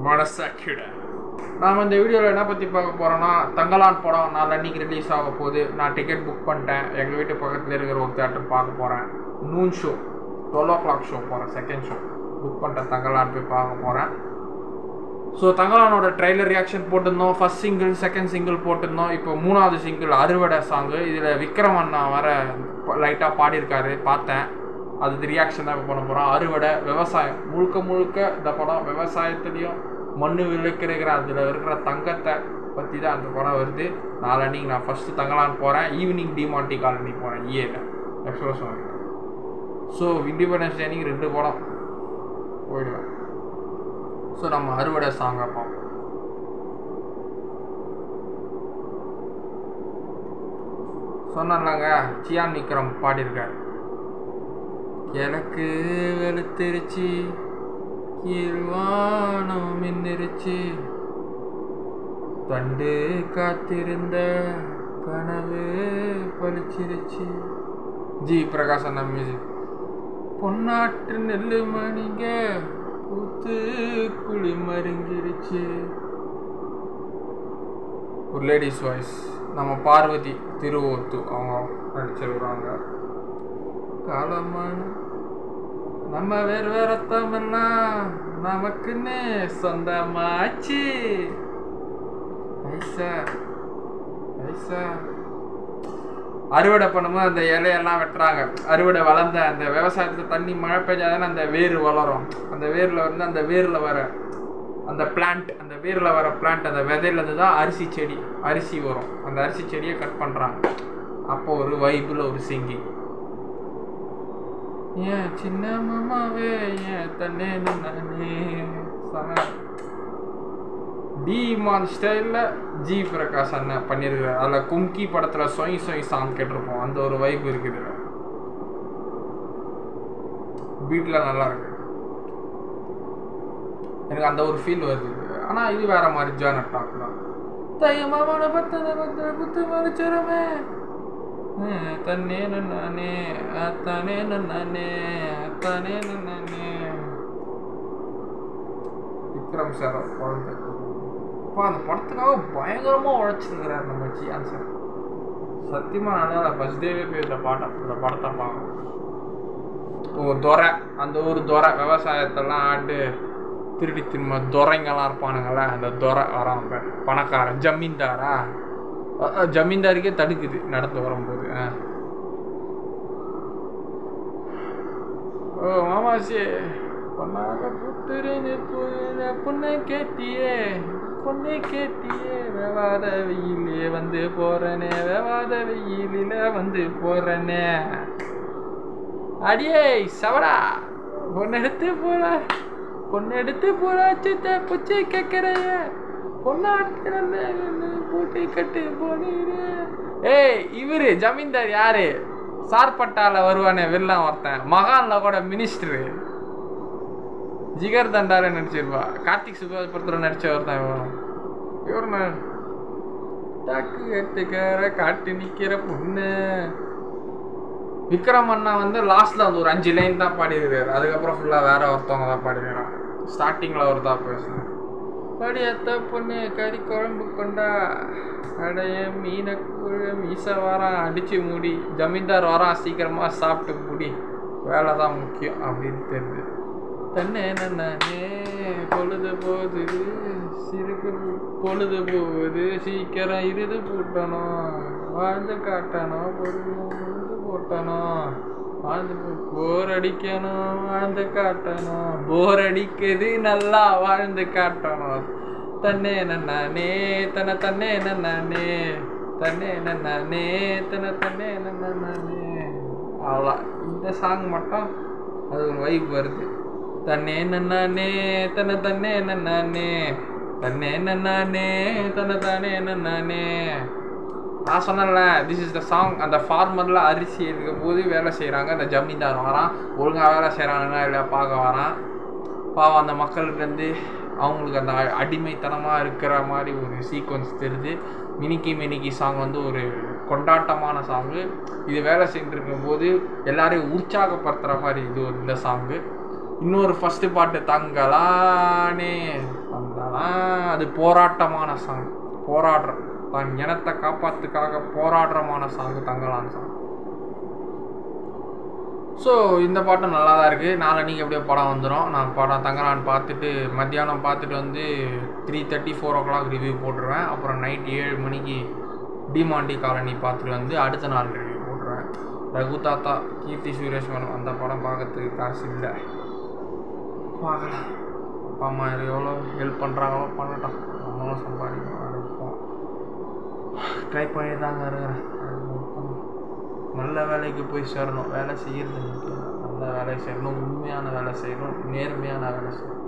மனசாட்சிட நாம் இந்த வீடியோவில் என்ன பற்றி பார்க்க போகிறோன்னா தங்கலான் படம் நாளன்னைக்கு ரிலீஸ் ஆக போகுது. நான் டிக்கெட் புக் பண்ணிட்டேன். எங்கள் வீட்டு பக்கத்தில் இருக்கிற ஒரு தேட்டர் பார்க்க போகிறேன். நூன் ஷோ 12 o'clock ஷோ போகிறேன். செகண்ட் ஷோ புக் பண்ணிட்டேன். தங்கலான் போய் பார்க்க போகிறேன். ஸோ தங்கலானோட ட்ரெய்லர் ரியாக்ஷன் போட்டிருந்தோம். ஃபர்ஸ்ட் சிங்கிள், செகண்ட் சிங்கிள் போட்டிருந்தோம். இப்போ 3வது சிங்கிள் அறுவடை சாங்கு. இதில் விக்ரம் அண்ணா வர லைட்டாக பாடியிருக்காரு, பார்த்தேன். அது ரியாக்ஷன் தான் பண்ண போகிறோம். அறுவடை விவசாயம் முழுக்க முழுக்க இந்த படம் விவசாயத்துலேயும் மண் விளைக்கிற அதில் இருக்கிற தங்கத்தை பற்றி தான் அந்த படம் வருது. நாளன்னைக்கு நான் ஃபஸ்ட்டு தங்கலான் போகிறேன். ஈவினிங் டிமாண்டி காலனி போகிறேன். எக்ஸ்பிரஸ் வாங்க. ஸோ இண்டிபெண்டன்ஸ் டே அன்னைக்கு 2 படம் போயிடுவேன். ஸோ நம்ம அறுவடை சாங்கை பார்ப்போம். சொன்னாங்க சியான் விக்ரம் பாடியிருக்காரு. எனக்கு வெளுத்திருச்சு, கீழ்வானம் மின்னிருச்சு, தண்டு காத்திருந்த கனவு பழிச்சிருச்சு. ஜி பிரகாஷ் அண்ணா மியூசிக். பொன்னாட்டு நெல்லு மணிங்க பூத்து குழி மருங்கிருச்சு. ஒரு லேடிஸ் வாய்ஸ், நம்ம பார்வதி திருவோத்து அவங்க நடிச்சிருக்கிறாங்க. காலமான நம்ம வேறத்தமெல்லாம் நமக்குன்னு சொந்தமாச்சு. அறுவடை பண்ணும்போது அந்த இலையெல்லாம் வெட்டுறாங்க. அறுவடை வளர்ந்த அந்த விவசாயத்தில் தண்ணி மழை பெஞ்சாதானே அந்த வேர் வளரும். அந்த வேரில் வந்து அந்த வேரில் வர அந்த பிளான்ட், அந்த வேரில் வர பிளான்ட், அந்த விதையிலேருந்து தான் அரிசி செடி, அரிசி வரும். அந்த அரிசி செடியை கட் பண்ணுறாங்க. அப்போ ஒரு வைபிள், ஒரு சிங்கிங். ஏன் சின்ன மாமாவே ஏன் தன்னே நானே டிமான் ஸ்டைலில் ஜி பிரகாஷ் அண்ணன் பண்ணியிருக்கிறார். அதில் கும்கி படத்தில் சொய் சொய் சாங் கேட்டிருப்போம். அந்த ஒரு வைப் இருக்குது. பீட்டில் நல்லா இருக்கு. எனக்கு அந்த ஒரு ஃபீல் வருது. ஆனால் இது வேற மாதிரி ஜானர் டாக் தான். தையமான புத்து மறைச்சிரமே தன்னே நானே தானே நானே தானே நானே. விக்ரம் சார் குழந்தை அப்பா அந்த படத்துக்காக பயங்கரமாக உழைச்சிருக்கிறார் நம்ம சியான் சார். சத்தியமாக நல்லா ஃபர்ஸ்ட் டேவே போய் இந்த படத்தை பார்க்கணும். ஒரு துறை, அந்த ஒரு துறை விவசாயத்தெல்லாம் ஆண்டு திருடி திரும்ப துறைங்கெல்லாம் இருப்பானுங்கள, அந்த துறை வரான். பணக்காரன் ஜமீன்தாரா, ஜமீன்தாருக்கே தடுக்குது நடந்து வரும்போது. ஓ மாமாசி பொண்ணாக புட்டுருன்னு பொண்ணை கேட்டியே, பொண்ணை கேட்டியே, வேவாத வெயிலே வந்து போறனே, வேவாத வெயிலில் வந்து போறனே. அடியே சவடா பொண்ணெடுத்து போற, பொண்ணெடுத்து போறாச்சு பூச்சி கேட்கறைய, பொண்ணாட்டு பூட்டி கட்டு போனீரு. ஏய் இவரு ஜமீன்தார் யாரு? சார்பட்டால வருவானே வில்லன் ஒருத்தன், மகான்ல கூட மினிஸ்டரு, ஜிகர் தண்டார நடிச்சிருப்பா. கார்த்திக் சுப்ராஜ் படத்தில் நடிச்ச ஒருத்தன் இவரு. டாக்கு கட்டுக்கார காட்டு நிற்கிற பொண்ணு. விக்ரம் அண்ணா வந்து லாஸ்ட்ல வந்து ஒரு 5 லைன் தான் பாடியிருக்காரு. அதுக்கப்புறம் ஃபுல்லாக வேற ஒருத்தவங்க தான் பாடிக்கிறான். ஸ்டார்டிங்கில் ஒரு தான் பேசணும். படியத்த பொண்ணு கறி குழம்பு கொண்டா, அடைய மீனை மீச வரான் அடிச்சு மூடி, ஜமீன்தார் வரான் சீக்கிரமாக சாப்பிட்டு முடி, வேலை தான் முக்கியம் அப்படின்னு தெரியுது. தன்னே நானே பொழுது போகுது, சிறுக்கு பொழுது போகுது, சீக்கிரம் இருது பூட்டணும், வாழ்ந்து காட்டணும், பொழுது போட்டணும், வாழ்ந்து போர் அடிக்கணும், வாழ்ந்து காட்டணும், போர் அடிக்குது நல்லா வாழ்ந்து காட்டணும். தன்னே நானே தன்னை தன்னே நானே தன்னே நானே தன்னை தன்னே நானே. அவ்வளோ இந்த சாங் மட்டும் அது ஒரு வைப் வருது. தன்னே நானே தன்னை தன்னே நானே தன்னே நானே தன்னை தானே நானே. நான் சொன்னேன்ல, திஸ் இஸ் த சாங். அந்த ஃபார்மரில் அரிசி இருக்கும் போது வேலை செய்கிறாங்க. அந்த ஜமீன்தார் வரான், ஒழுங்காக வேலை செய்கிறானுங்களா இல்லை பார்க்க வரான். பாவம் அந்த மக்களுக்கு அவங்களுக்கு அந்த அடிமைத்தனமாக இருக்கிற மாதிரி ஒரு சீக்வன்ஸ் தெரியுது. மினிக்கி மினிக்கி சாங் வந்து ஒரு கொண்டாட்டமான சாங்கு. இது வேலை செஞ்சுருக்கும் போது எல்லாரையும் உற்சாகப்படுத்துகிற மாதிரி இது இந்த சாங்கு. இன்னொரு ஃபஸ்ட்டு பாட்டு தங்கலானே தங்கலாம், அது போராட்டமான சாங். போராடுற தன் இனத்தை காப்பாற்றுக்காக போராடுறமான சாங் தங்கலான் சாங். ஸோ இந்த பாட்டும் நல்லா தான் இருக்குது. நாளைக்கு எப்படியோ படம் வந்துடும். நான் படம் தங்கலான்னு பார்த்துட்டு மத்தியானம் பார்த்துட்டு வந்து 3:30 4 o'clock ரிவ்யூ போட்டுருவேன். அப்புறம் நைட் 7 மணிக்கு டிமாண்டி காலனி பார்த்துட்டு வந்து அடுத்த நாள் ரிவ்யூ போட்டுருவேன். ரகு தாத்தா, கீர்த்தி சுரேஷ் மேடம் அந்த படம் பார்க்கறதுக்கு காசு இல்லை, பார்க்கலாம். அப்பா அம்மா எவ்வளோ ஹெல்ப் பண்ணுறாங்களோ பண்ணட்டும், நம்மளும் சம்பாதிக்கணும். அனுப்போம், ட்ரை பண்ணி தாங்க இருக்கிறேன். நல்ல வேலைக்கு போய் சேரணும். வேலை செய்கிறது முக்கியம். நல்ல வேலை செய்யணும், உண்மையான வேலை செய்யணும், நேர்மையான வேலை செய்யணும்.